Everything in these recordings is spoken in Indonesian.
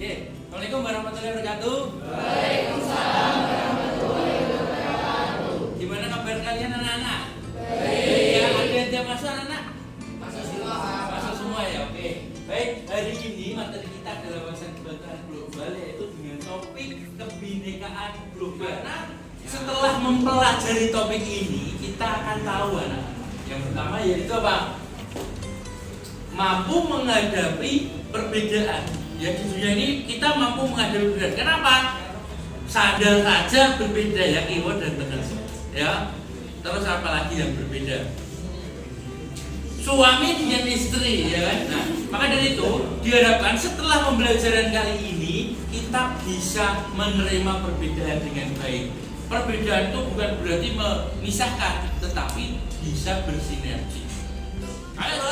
Oke, Assalamualaikum warahmatullahi wabarakatuh. Waalaikumsalam warahmatullahi wabarakatuh. Gimana kabar kalian anak-anak? Baik. Ya, ada yang tiap masuk anak-anak? Masuk semua. Masuk semua ya, oke. Baik, hari ini materi kita adalah wawasan kebangsaan global, yaitu dengan topik kebinekaan global. Nah, setelah mempelajari topik ini, kita akan tahu anak-anak. Yang pertama yaitu apa? Mampu menghadapi perbedaan. Ya, di dunia ini kita mampu menghadapi perbedaan. Kenapa? Sadar saja berbeda ya, keyword dan tegas. Ya. Terus apa lagi yang berbeda? Suami dengan istri, ya kan? Nah, maka dari itu diharapkan setelah pembelajaran kali ini kita bisa menerima perbedaan dengan baik. Perbedaan itu bukan berarti memisahkan, tetapi bisa bersinergi. Ayo,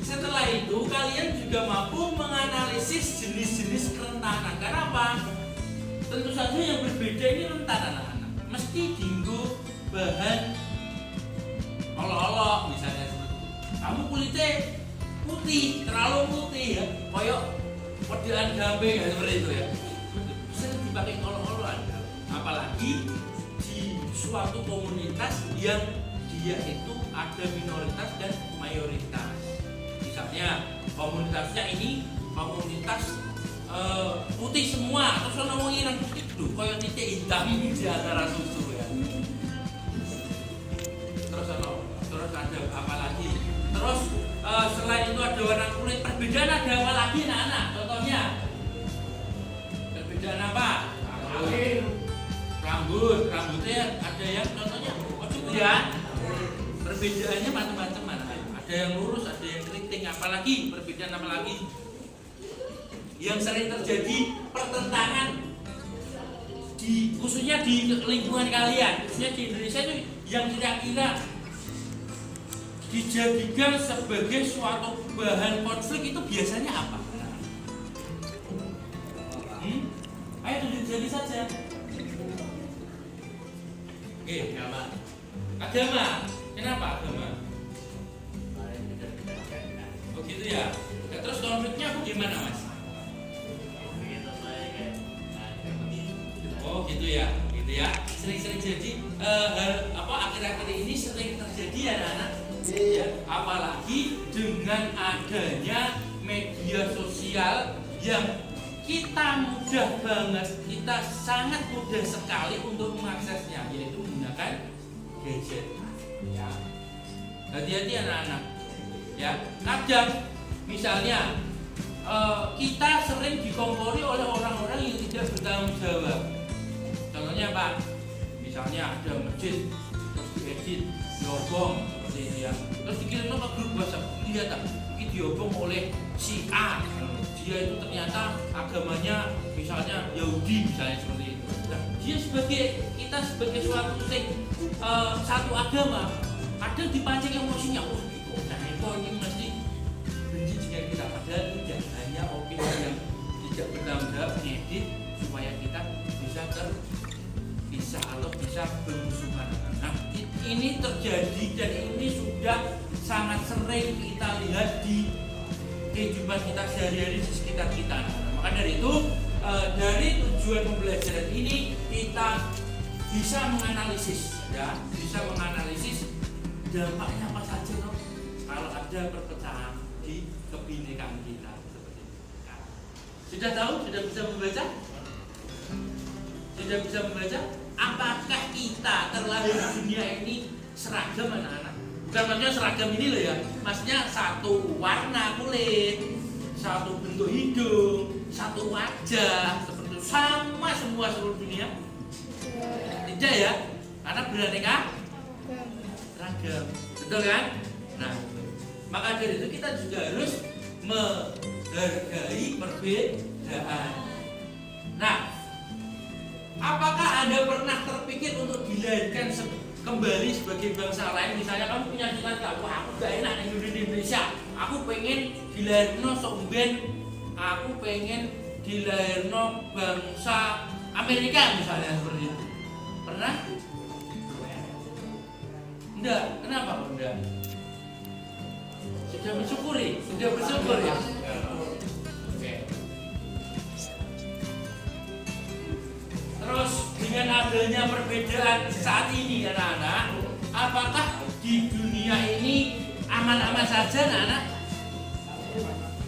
setelah itu kalian juga mampu menganalisis jenis-jenis kerentanan. Karena apa? Tentu saja yang berbeda ini rentan anak-anak. Mesti dienggo bahan olok-olok misalnya seperti itu. Kamu kulitnya putih, terlalu putih ya, koyok pedaan gamping ya, seperti itu ya. Sering dipakai olok-olok Anda. Apalagi di suatu komunitas yang dia itu ada minoritas dan mayoritas. Misalnya komunitasnya ini komunitas putih semua, terus orang ngomong ireng putih tuh, koyok titik hitam di antara susu ya. Terus ada apa lagi? Terus selain itu ada warna kulit, perbedaan ada apa lagi anak-anak? Contohnya perbedaan apa? Rambutnya ada yang contohnya ya. Perbedaannya macam-macam anak. Ada yang lurus, ada yang keriting, apalagi perbedaan apalagi yang sering terjadi pertentangan khususnya di lingkungan kalian, khususnya di Indonesia itu yang kira-kira dijadikan sebagai suatu bahan konflik itu biasanya apa? Ayo tunjuk saja. Oke, agama. Kenapa agama? Oh gitu ya. Nah, terus konfliknya bagaimana mas? Oh gitu ya, gitu ya. Sering-sering jadi akhir-akhir ini sering terjadi anak-anak. Ya, apalagi dengan adanya media sosial yang kita mudah banget, kita sangat mudah sekali untuk mengaksesnya, yaitu menggunakan gadget. Ya, hati-hati anak-anak. Ya, kadang misalnya kita sering dikompori oleh orang-orang yang tidak bertanggung jawab. Contohnya apa? Misalnya ada masjid terus diedit, diobong seperti itu ya. Terus dikirim ke grup WhatsApp, lihat ini diobong oleh si A. Dia itu ternyata agamanya misalnya Yahudi misalnya seperti itu. Nah, kita sebagai satu agama, ada dipancing emosinya, oh gitu. Nah, itu ini mesti benci jika kita, padahal tidak, hanya opini yang tidak bertanggung jawab diedit supaya kita bisa terpisah atau bisa bermusuhan. Nah, ini terjadi dan ini sudah sangat sering kita lihat di kehidupan kita sehari-hari di sekitar kita. Maka dari itu, dari tujuan pembelajaran ini kita bisa menganalisis, ya, bisa menganalisis dampaknya apa saja loh kalau ada perpecahan di kebinekaan kita seperti itu. Nah, sudah tahu? Sudah bisa membaca? Sudah bisa membaca? Apakah kita terlahir di dunia ini seragam anak-anak? Bukan maksudnya seragam ini loh ya, maksudnya satu warna kulit, satu bentuk hidung, satu wajah, seperti itu, sama semua seluruh dunia. Tidak ya, karena beraneka ragam, betul kan? Nah, maka dari itu kita juga harus menghargai perbedaan. Nah, apakah Anda pernah terpikir untuk dilahirkan kembali sebagai bangsa lain? Misalnya kamu punya cita-cita, wah aku gak enak hidup di Indonesia, aku pengen dilahirno somben, aku pengen dilahirno bangsa Amerika misalnya seperti itu. Pernah? Enggak, kenapa enggak? Sudah bersyukur ya? Oke. adanya perbedaan saat ini anak-anak, apakah di dunia ini aman-aman saja anak-anak?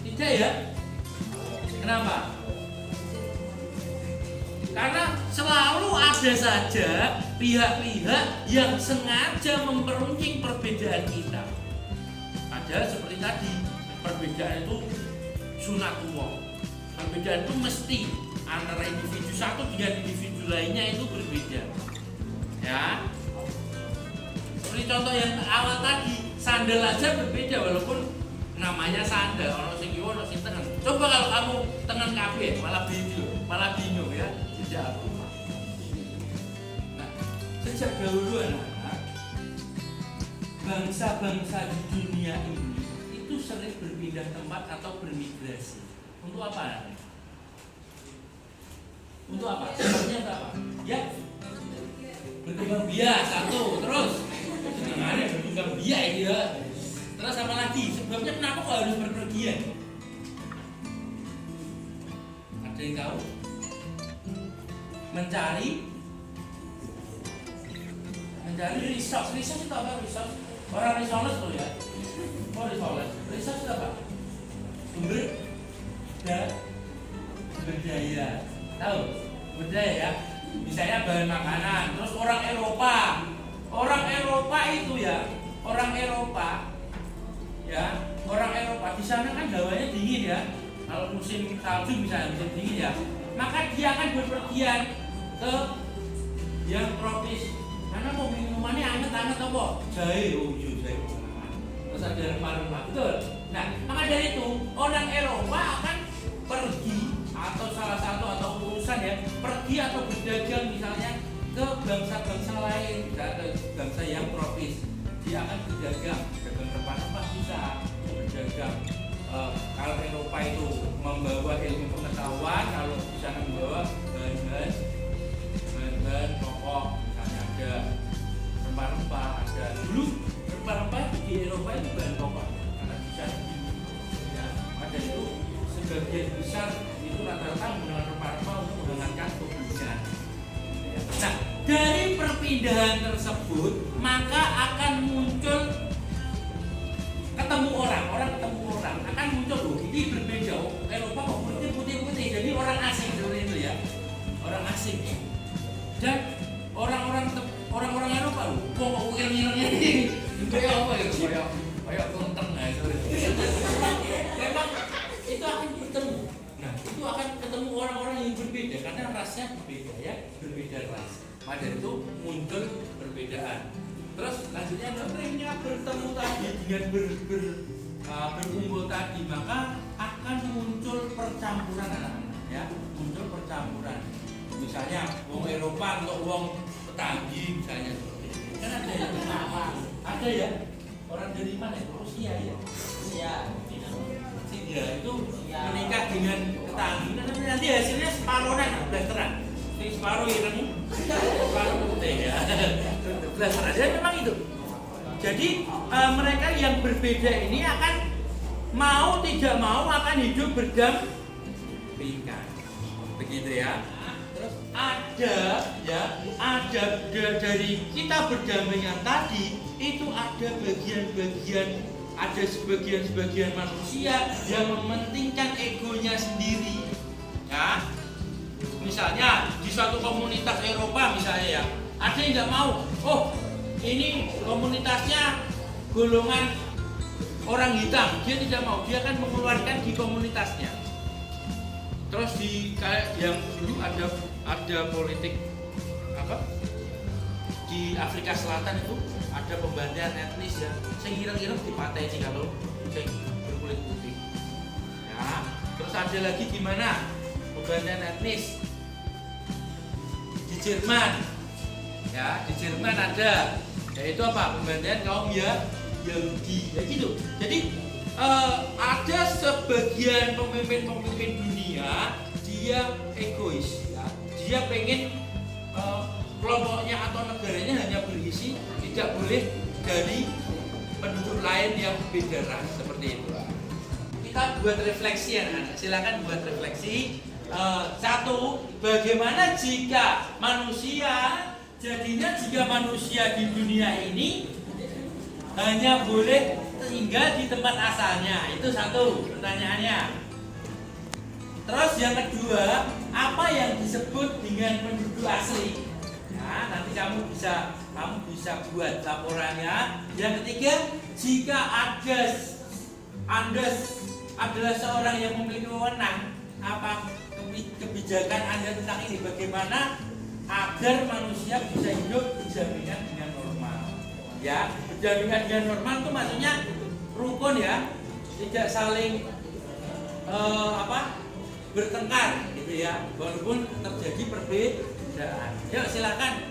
Tidak ya? Kenapa? Karena selalu ada saja pihak-pihak yang sengaja memperuncing perbedaan kita. Ada seperti tadi, perbedaan itu sunatullah. Perbedaan itu mesti antara individu satu dengan individu lainnya itu berbeda. Ya. Seperti contoh yang awal tadi, sandal aja berbeda walaupun namanya sandal. Ono sing kiwa, ono sing tengen. Coba kalau kamu tengen kabeh malah bingung ya. Sejak aku. Nah, sejak dahulu anak-anak, bangsa-bangsa di dunia ini itu sering berpindah tempat atau bermigrasi. Untuk apa? Untuk apa? Sebabnya apa? Ya, berkembang biak satu, terus senengannya berkembang biak ya. Terus apa lagi? Sebabnya kenapa kok harus berpergian? Ada yang tahu? Mencari resource itu apa? Resource orang resource loh ya. Oh resource itu apa? Sumber daya. Tahu? Berdaya ya. Misalnya bahan makanan. Terus orang Eropa itu ya. Orang Eropa di sana kan hawanya dingin ya. Kalau musim salju misalnya musim dingin ya. Maka dia akan berpergian ke yang tropis. Karena mau minumannya anget-anget apa? Jahe, jahe. Terus ada rempah-rempah, betul. Nah, maka dari itu orang Eropa akan pergi atau salah satu atau urusan ya, pergi atau berdagang misalnya ke bangsa-bangsa lain, ke bangsa yang tropis. Dia akan berdagang rempah-rempah bisa berdagang. Kalau Eropa itu membawa ilmu pengetahuan, kalau di sana membawa bahan-bahan pokok, misalnya ada rempah-rempah, ada dulu rempah-rempah di Eropa itu bahan pokok, karena di sana ya, ada itu sebagian besar itu rata-rata menggunakan rempah-rempah untuk menghangatkan tubuhnya. Nah, dari perpindahan tersebut maka akan muncul ketemu orang akan muncul loh, ini berbeda. Eropa kok putih, jadi orang asing seperti itu ya, orang asing. Dan orang-orang Eropa loh, kok ireng-irengnya ini kayak apa ya, kayak konteng nah itu. Memang itu akan bertemu. Nah, itu akan ketemu orang-orang yang berbeda karena rasnya berbeda ya, berbeda ras. Pada itu muncul perbedaan. Terus lanjutnya ketika bertemu tadi dengan berkumpul tadi maka akan muncul percampuran anak-anak ya, muncul percampuran. Misalnya wong Eropa untuk wong Petanggi misalnya seperti itu. Kan ada yang ada ya orang dari mana itu? Rusia ya. Rusia itu menikah dengan Petanggi. Nanti hasilnya separohan blasteran. Separuh ireng, separuh putih ya. Blasteran. Jadi memang itu. Jadi mereka yang berbeda ini akan mau tidak mau akan hidup berdampingan. Begitu ya. Terus ada dari kita berdampingan tadi itu ada sebagian manusia yang mementingkan egonya sendiri. Ya. Misalnya di suatu komunitas Eropa misalnya ya, ada yang nggak mau. Oh, ini komunitasnya golongan orang hitam, dia tidak mau, dia akan mengeluarkan di komunitasnya. Terus di kayak yang dulu ada politik apa di Afrika Selatan itu ada pembantaian etnis ya, saya kira-kira dipateni kalau saya berkulit putih. Ya, terus ada lagi di mana pembantaian etnis di Jerman. Ya, di Jerman ada, yaitu apa? Pembantaian kaum Yahudi, ya gitu. Jadi ada sebagian pemimpin dunia dia egois, ya. Dia pengen kelompoknya atau negaranya hanya berisi, tidak boleh dari penduduk lain yang beda ras seperti itu. Kita buat refleksi ya, anak. Silakan buat refleksi. Satu, bagaimana jika manusia di dunia ini hanya boleh tinggal di tempat asalnya? Itu satu pertanyaannya. Terus yang kedua, apa yang disebut dengan penduduk asli? Nah, nanti kamu bisa buat laporannya. Yang ketiga, jika Anda adalah seorang yang memiliki wewenang, apa kebijakan Anda tentang ini? Bagaimana agar manusia bisa hidup berdampingan dengan normal? Ya, berdampingan dengan normal itu maksudnya rukun ya, tidak saling bertengkar gitu ya, walaupun terjadi perbedaan. Yuk silakan.